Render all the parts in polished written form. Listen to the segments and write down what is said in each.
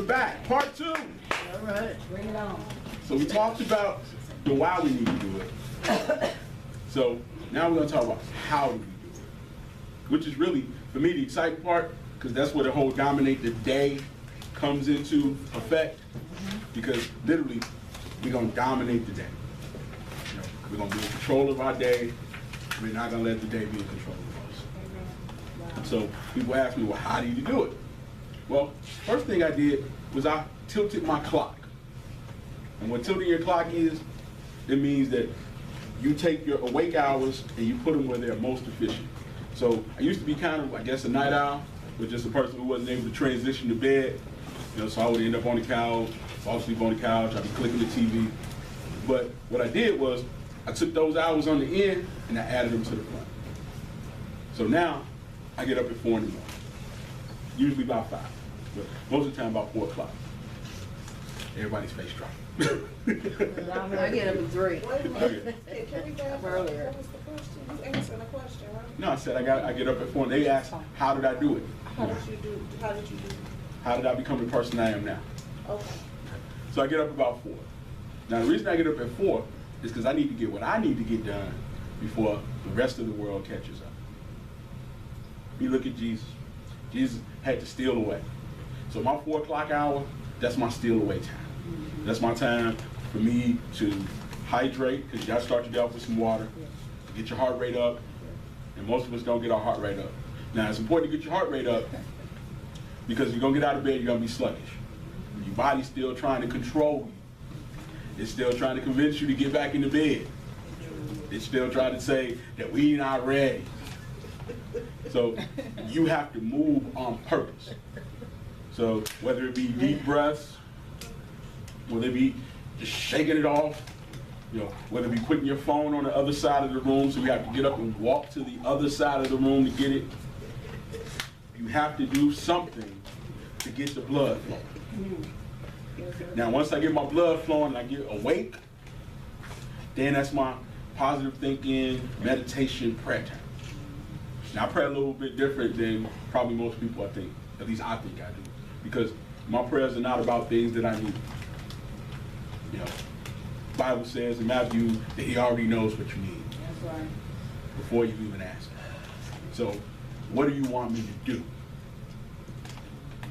We're back, part 2. All right, bring it on. So we talked about the why we need to do it. So now we're going to talk about how do we do it, which is really, for me, the exciting part, because that's where the whole dominate the day comes into effect. Because literally, we're going to dominate the day. You know, we're going to be in control of our day. We're not going to let the day be in control of us. So people ask me, well, how do you do it? Well, first thing I did was I tilted my clock. And what tilting your clock is, it means that you take your awake hours and you put them where they're most efficient. So I used to be kind of, I guess, a night owl, but just a person who wasn't able to transition to bed. You know, so I would end up on the couch, fall asleep on the couch, I'd be clicking the TV. But what I did was, I took those hours on the end and I added them to the front. So now, I get up at 4 in the morning, usually about 5, but most of the time about 4 o'clock. Everybody's face dropping. I get up at 3. Wait a minute. Can we go Earlier. What was the question? You answered the question, right? No, I said I get up at 4. And they asked, how did I do it? How did you do? How did you do? How did I become the person I am now? Okay. So I get up about 4. Now the reason I get up at 4 is because I need to get what I need to get done before the rest of the world catches up. You look at Jesus. Jesus had to steal away. So my 4 o'clock hour, that's my steal away time. That's my time for me to hydrate, because you got to start your day off with some water, get your heart rate up, and most of us don't get our heart rate up. Now it's important to get your heart rate up because you're going to get out of bed, you're going to be sluggish. Your body's still trying to control you. It's still trying to convince you to get back into bed. It's still trying to say that we not ready. So you have to move on purpose. So whether it be deep breaths, whether it be just shaking it off, you know, whether it be putting your phone on the other side of the room, so you have to get up and walk to the other side of the room to get it. You have to do something to get the blood flowing. Now, once I get my blood flowing and I get awake, then that's my positive thinking, meditation, prayer time. Now, I pray a little bit different than probably most people, I think. At least I think I do. Because my prayers are not about things that I need. You know, the Bible says in Matthew that he already knows what you need. That's right. Before you even ask him. So, what do you want me to do?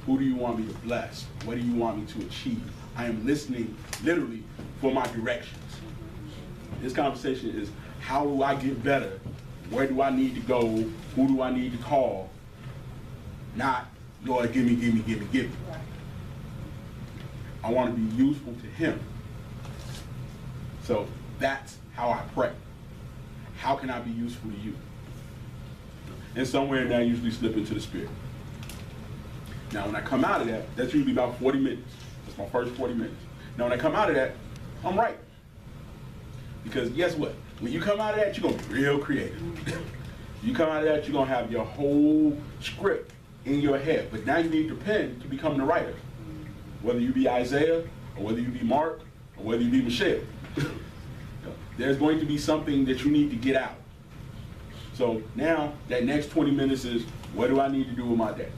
Who do you want me to bless? What do you want me to achieve? I am listening literally for my directions. This conversation is, how do I get better? Where do I need to go? Who do I need to call? Not, Lord, give me, give me, give me, give me. I want to be useful to him. So that's how I pray. How can I be useful to you? And somewhere in there, I usually slip into the spirit. Now, when I come out of that, that's usually about 40 minutes. That's my first 40 minutes. Now, when I come out of that, I'm right. Because guess what? When you come out of that, you're going to be real creative. You come out of that, you're going to have your whole script in your head. But now you need the pen to become the writer. Whether you be Isaiah, or whether you be Mark, or whether you be Michelle. There's going to be something that you need to get out. So now, that next 20 minutes is, what do I need to do with my day?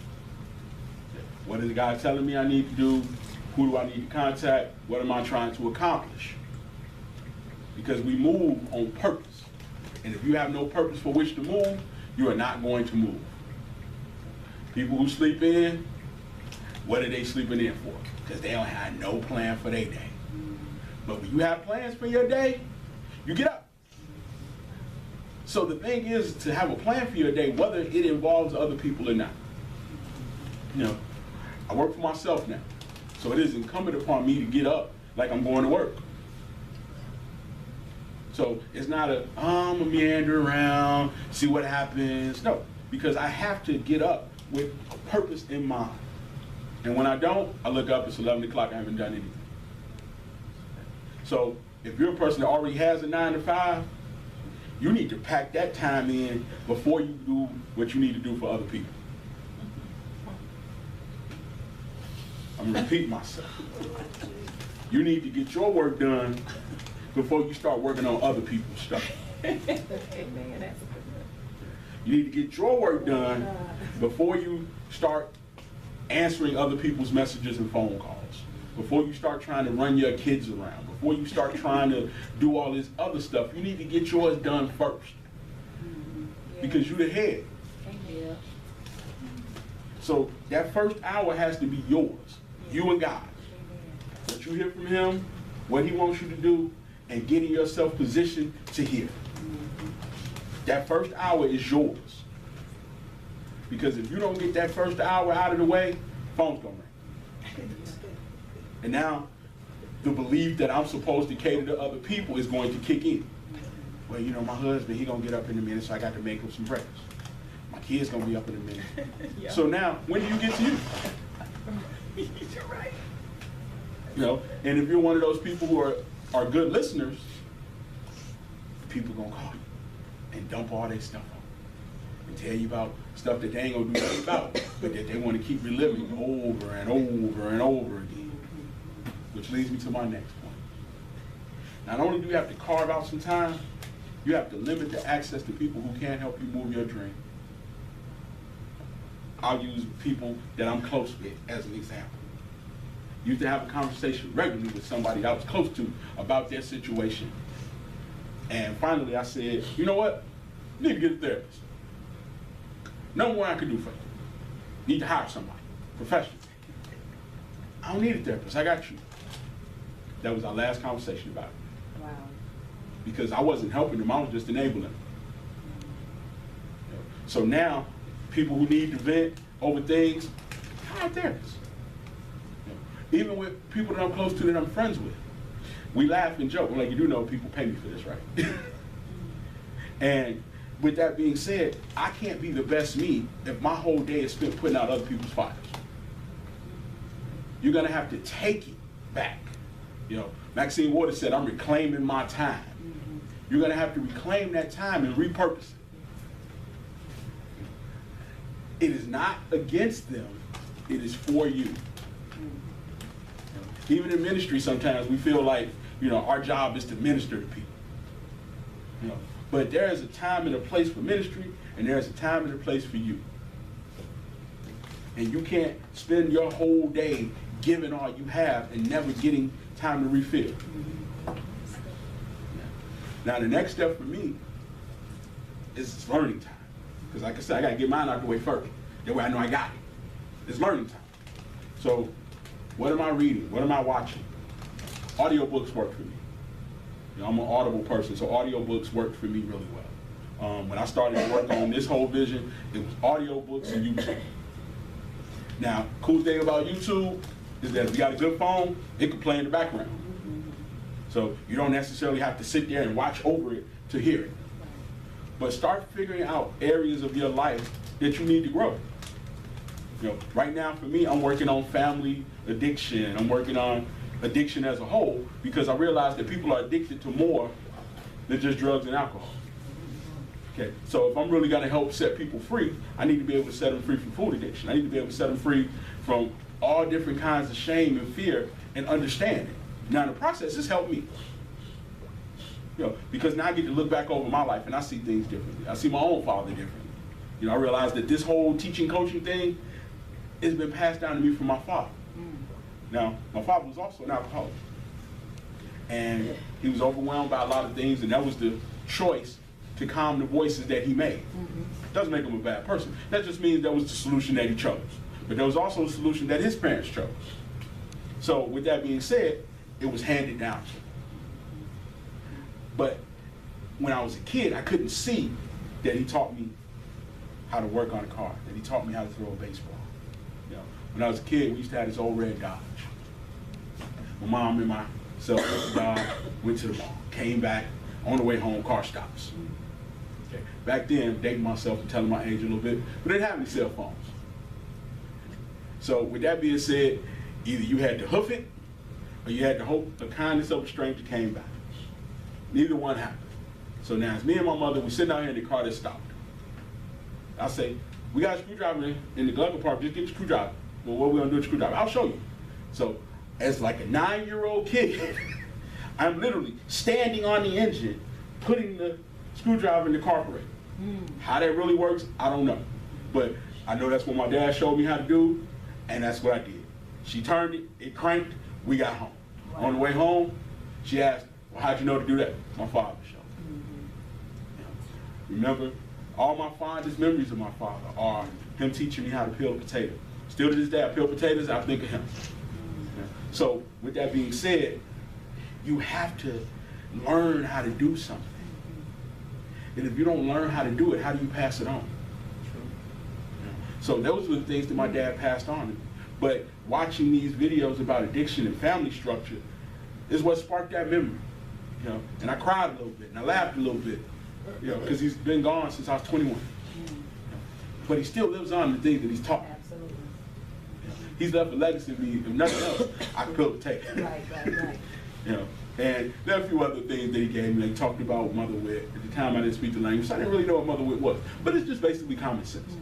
What is God telling me I need to do? Who do I need to contact? What am I trying to accomplish? Because we move on purpose. And if you have no purpose for which to move, you are not going to move. People who sleep in, what are they sleeping in for? Because they don't have no plan for their day. But when you have plans for your day, you get up. So the thing is to have a plan for your day, whether it involves other people or not. You know, I work for myself now. So it is incumbent upon me to get up like I'm going to work. So it's not I'm gonna meander around, see what happens. No, because I have to get up with a purpose in mind. And when I don't, I look up, it's 11 o'clock, I haven't done anything. So if you're a person that already has a 9 to 5, you need to pack that time in before you do what you need to do for other people. I'm gonna repeat myself. You need to get your work done before you start working on other people's stuff. You need to get your work done before you start answering other people's messages and phone calls, before you start trying to run your kids around, before you start trying to do all this other stuff, you need to get yours done first. Because you're the head. Yeah. So that first hour has to be yours, you and God. What you hear from him, what he wants you to do, and getting yourself positioned to hear. That first hour is yours. Because if you don't get that first hour out of the way, phone's gonna ring. And now, the belief that I'm supposed to cater to other people is going to kick in. Well, you know, my husband, he gonna get up in a minute, so I got to make him some breakfast. My kid's gonna be up in a minute. Yeah. So now, when do you get to you? You're right. You know, and if you're one of those people who are good listeners, people gonna call you and dump all their stuff on and tell you about stuff that they ain't gonna do nothing about, but that they want to keep reliving over and over and over again. Which leads me to my next point. Not only do you have to carve out some time, you have to limit the access to people who can't help you move your dream. I'll use people that I'm close with as an example. Used to have a conversation regularly with somebody I was close to about their situation. And finally I said, you know what? You need to get a therapist. Number one I can do for you. You need to hire somebody, professional. I don't need a therapist, I got you. That was our last conversation about it. Wow. Because I wasn't helping them, I was just enabling them. So now, people who need to vent over things, hire therapists. Even with people that I'm close to, that I'm friends with. We laugh and joke. I'm like, you do know people pay me for this, right? And with that being said, I can't be the best me if my whole day is spent putting out other people's fires. You're gonna have to take it back. You know, Maxine Waters said, I'm reclaiming my time. You're gonna have to reclaim that time and repurpose it. It is not against them, it is for you. Even in ministry, sometimes we feel like, you know, our job is to minister to people. You know, but there is a time and a place for ministry, and there is a time and a place for you. And you can't spend your whole day giving all you have and never getting time to refill. Now, the next step for me is learning time. Because like I said, I gotta get mine out the way first. That way I know I got it. It's learning time. So, what am I reading? What am I watching? Audiobooks work for me. You know, I'm an Audible person, so audiobooks worked for me really well. When I started to work on this whole vision, it was audiobooks and YouTube. Now, cool thing about YouTube is that if you got a good phone, it can play in the background. So you don't necessarily have to sit there and watch over it to hear it. But start figuring out areas of your life that you need to grow. You know, right now for me, I'm working on family addiction. I'm working on addiction as a whole because I realize that people are addicted to more than just drugs and alcohol. Okay, so if I'm really gonna help set people free, I need to be able to set them free from food addiction. I need to be able to set them free from all different kinds of shame and fear and understanding. Now in the process, this helped me. You know, because now I get to look back over my life and I see things differently. I see my own father differently. You know, I realize that this whole teaching, coaching thing has been passed down to me from my father. Now, my father was also an alcoholic. And he was overwhelmed by a lot of things, and that was the choice to calm the voices that he made. Doesn't make him a bad person. That just means that was the solution that he chose. But there was also a solution that his parents chose. So with that being said, it was handed down. But when I was a kid, I couldn't see that he taught me how to work on a car, that he taught me how to throw a baseball. You know, when I was a kid, we used to have this old red Dodge. My mom and myself went to Dodge, went to the mall, came back, on the way home, car stops. Okay. Back then, dating myself and telling my age a little bit, we didn't have any cell phones. So with that being said, either you had to hoof it, or you had to hope the kindness of a stranger came back. Neither one happened. So now it's me and my mother, we sitting out here in the car that stopped. I say, we got a screwdriver in the glove compartment, just get the screwdriver. Well, what are we gonna do with the screwdriver? I'll show you. So as like a 9-year-old kid, I'm literally standing on the engine, putting the screwdriver in the carburetor. How that really works, I don't know. But I know that's what my dad showed me how to do, And that's what I did. She turned it, it cranked, we got home. On the way home, she asked, well, how'd you know to do that? My father showed me. Remember, all my fondest memories of my father are him teaching me how to peel a potato. Still to this day, I peel potatoes, I think of him. So with that being said, you have to learn how to do something. And if you don't learn how to do it, how do you pass it on? So those were the things that my dad passed on to me. But watching these videos about addiction and family structure is what sparked that memory. And I cried a little bit, and I laughed a little bit, because he's been gone since I was 21. But he still lives on the things that he's taught me. Absolutely. He's left a legacy of me. If nothing else, I could peel a potato. Right. And there are a few other things that he gave me. He talked about mother wit. At the time, I didn't speak the language, so I didn't really know what mother wit was. But it's just basically common sense.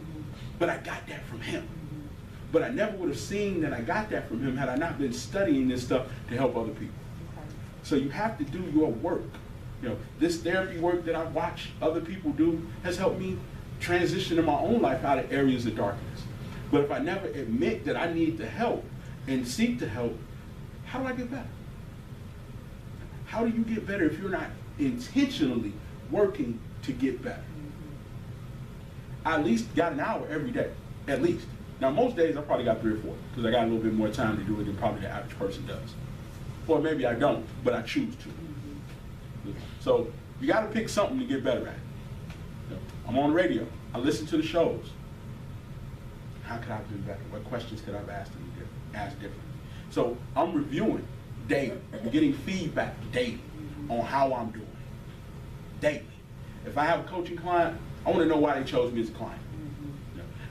But I got that from him. But I never would have seen that I got that from him had I not been studying this stuff to help other people. Okay. So you have to do your work. This therapy work that I watch other people do has helped me transition in my own life out of areas of darkness. But if I never admit that I need the help and seek the help, how do I get better? How do you get better if you're not intentionally working to get better? I at least got an hour every day, at least. Now, most days I probably got 3 or 4 because I got a little bit more time to do it than probably the average person does. Or maybe I don't, but I choose to. So you got to pick something to get better at. I'm on the radio. I listen to the shows. How could I have been better? What questions could I have asked differently? So I'm reviewing daily. I'm getting feedback daily on how I'm doing. Daily. If I have a coaching client, I want to know why they chose me as a client.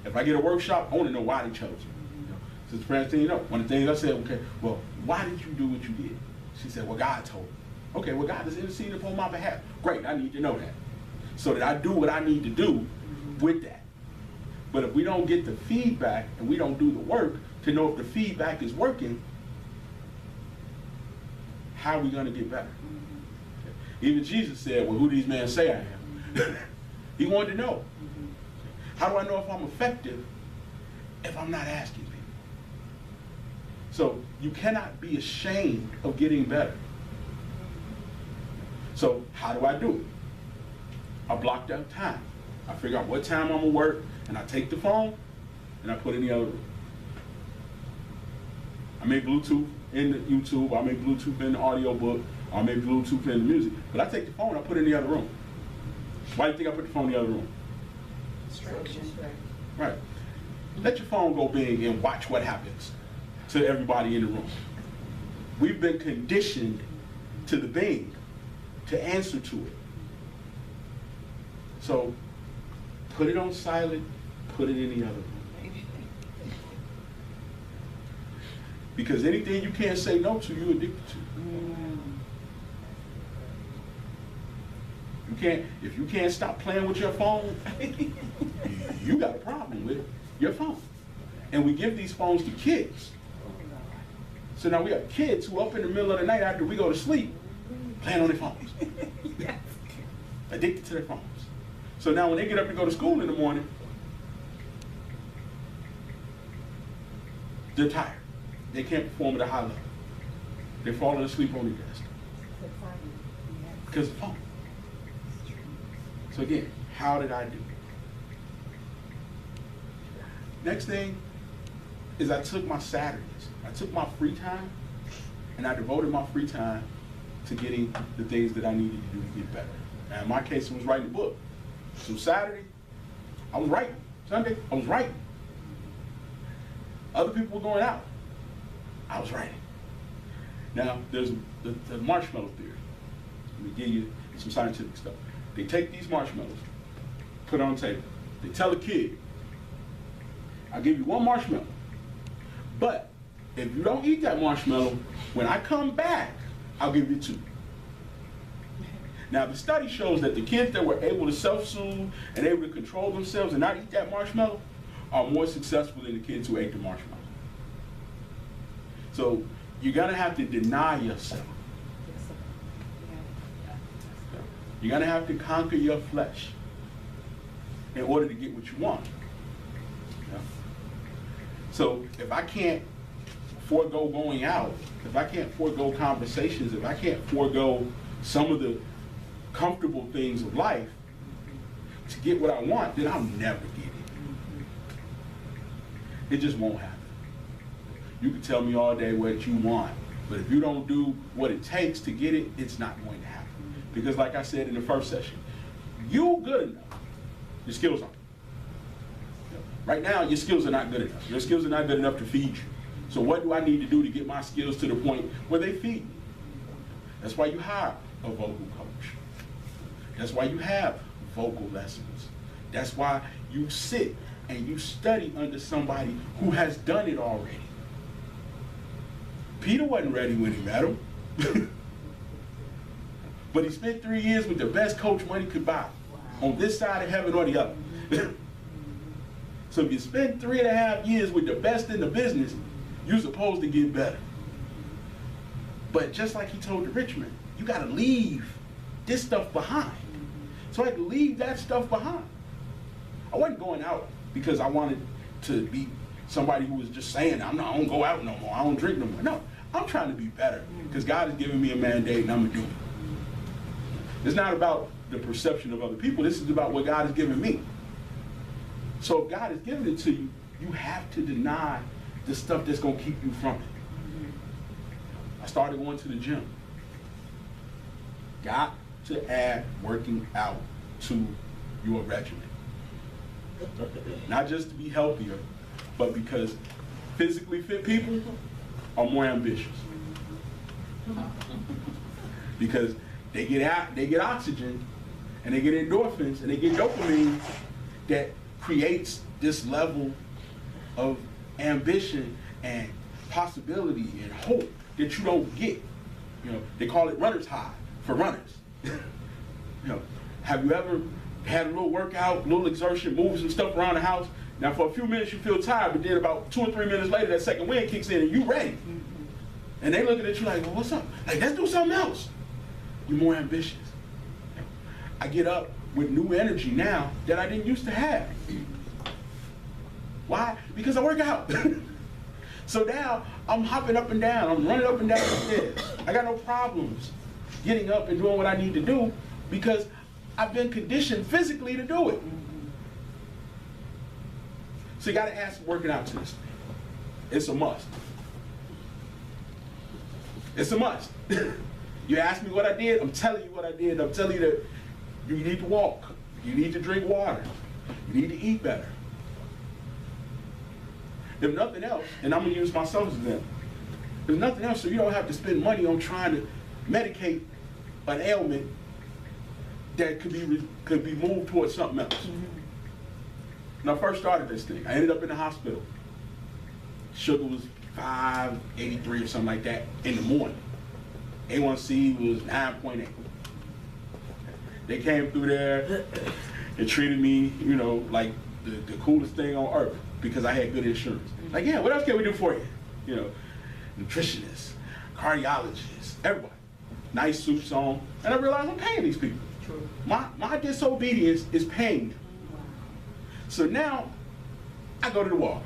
If I get a workshop, I want to know why they chose me. Since friends, one of the things I said, okay, well, why did you do what you did? She said, well, God told me. Okay, well, God is interceding upon my behalf. Great, I need to know that. So that I do what I need to do with that. But if we don't get the feedback and we don't do the work to know if the feedback is working, how are we going to get better? Even Jesus said, well, who do these men say I am? He wanted to know. How do I know if I'm effective if I'm not asking people? So you cannot be ashamed of getting better. So how do I do it? I blocked out time. I figure out what time I'm gonna work, and I take the phone and I put it in the other room. I make Bluetooth in the YouTube, I make Bluetooth in the audio book, I make Bluetooth in the music, but I take the phone, I put it in the other room. Why do you think I put the phone in the other room? Distraction. Right. Let your phone go bing and watch what happens to everybody in the room. We've been conditioned to the bing, to answer to it. So put it on silent, put it in the other room. Because anything you can't say no to, you're addicted to. If you can't stop playing with your phone, you got a problem with your phone. And we give these phones to kids. So now we have kids who up in the middle of the night after we go to sleep, playing on their phones. Addicted to their phones. So now when they get up and go to school in the morning, they're tired. They can't perform at a high level. They're falling asleep on the desk. Because of the phone. So again, how did I do? Next thing is I took my Saturdays. I took my free time and I devoted my free time to getting the things that I needed to do to get better. And in my case, it was writing a book. So Saturday, I was writing. Sunday, I was writing. Other people were going out. I was writing. Now, there's the marshmallow theory. Let me give you some scientific stuff. They take these marshmallows, put it on the table. They tell a kid, I'll give you 1 marshmallow, but if you don't eat that marshmallow, when I come back, I'll give you 2. Now, the study shows that the kids that were able to self-soothe and able to control themselves and not eat that marshmallow are more successful than the kids who ate the marshmallow. So you're gonna have to deny yourself. You're gonna have to conquer your flesh in order to get what you want. So if I can't forego going out, if I can't forego conversations, if I can't forego some of the comfortable things of life to get what I want, then I'll never get it. It just won't happen. You can tell me all day what you want, but if you don't do what it takes to get it, it's not going to happen. Because like I said in the first session, you good enough, your skills aren't. Right now, your skills are not good enough. Your skills are not good enough to feed you. So what do I need to do to get my skills to the point where they feed me? That's why you hire a vocal coach. That's why you have vocal lessons. That's why you sit and you study under somebody who has done it already. Peter wasn't ready when he met him. But he spent 3 years with the best coach money could buy, on this side of heaven or the other. So if you spend 3.5 years with the best in the business, you're supposed to get better. But just like he told the rich man, you gotta leave this stuff behind. So I had to leave that stuff behind. I wasn't going out because I wanted to be somebody who was just saying, I don't go out no more, I don't drink no more. No, I'm trying to be better because God has given me a mandate and I'm gonna do it. It's not about the perception of other people, this is about what God has given me. So if God has given it to you, you have to deny the stuff that's gonna keep you from it. I started going to the gym. Got to add working out to your regimen. Not just to be healthier, but because physically fit people are more ambitious. Because they get oxygen, and they get endorphins, and they get dopamine that creates this level of ambition and possibility and hope that you don't get. You know, they call it runner's high for runners. You know, have you ever had a little workout, a little exertion, move some stuff around the house? Now for a few minutes you feel tired, but then about 2 or 3 minutes later that second wind kicks in and you ready. And they looking at you like, well, what's up? Like, let's do something else. You're more ambitious. I get up with new energy now that I didn't used to have. Why? Because I work out. So now I'm hopping up and down, I'm running up and down the stairs. I got no problems getting up and doing what I need to do because I've been conditioned physically to do it. So you gotta add some working out to this thing. It's a must. It's a must. You ask me what I did, I'm telling you what I did. I'm telling you that you need to walk, you need to drink water, you need to eat better. If nothing else, and I'm gonna use myself as an example, if nothing else, so you don't have to spend money on trying to medicate an ailment that could be moved towards something else. When I first started this thing, I ended up in the hospital. Sugar was 583 or something like that in the morning. A1C was 9.8. They came through there and treated me, you know, like the coolest thing on earth because I had good insurance. Like, yeah, what else can we do for you? You know, nutritionists, cardiologists, everybody. Nice suits on. And I realized I'm paying these people. True. My disobedience is paying them. So now I go to the Walgreens.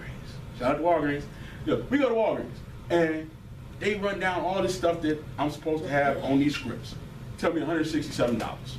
Shout out to Walgreens. Look, we go to Walgreens and they run down all this stuff that I'm supposed to have on these scripts. Tell me $167.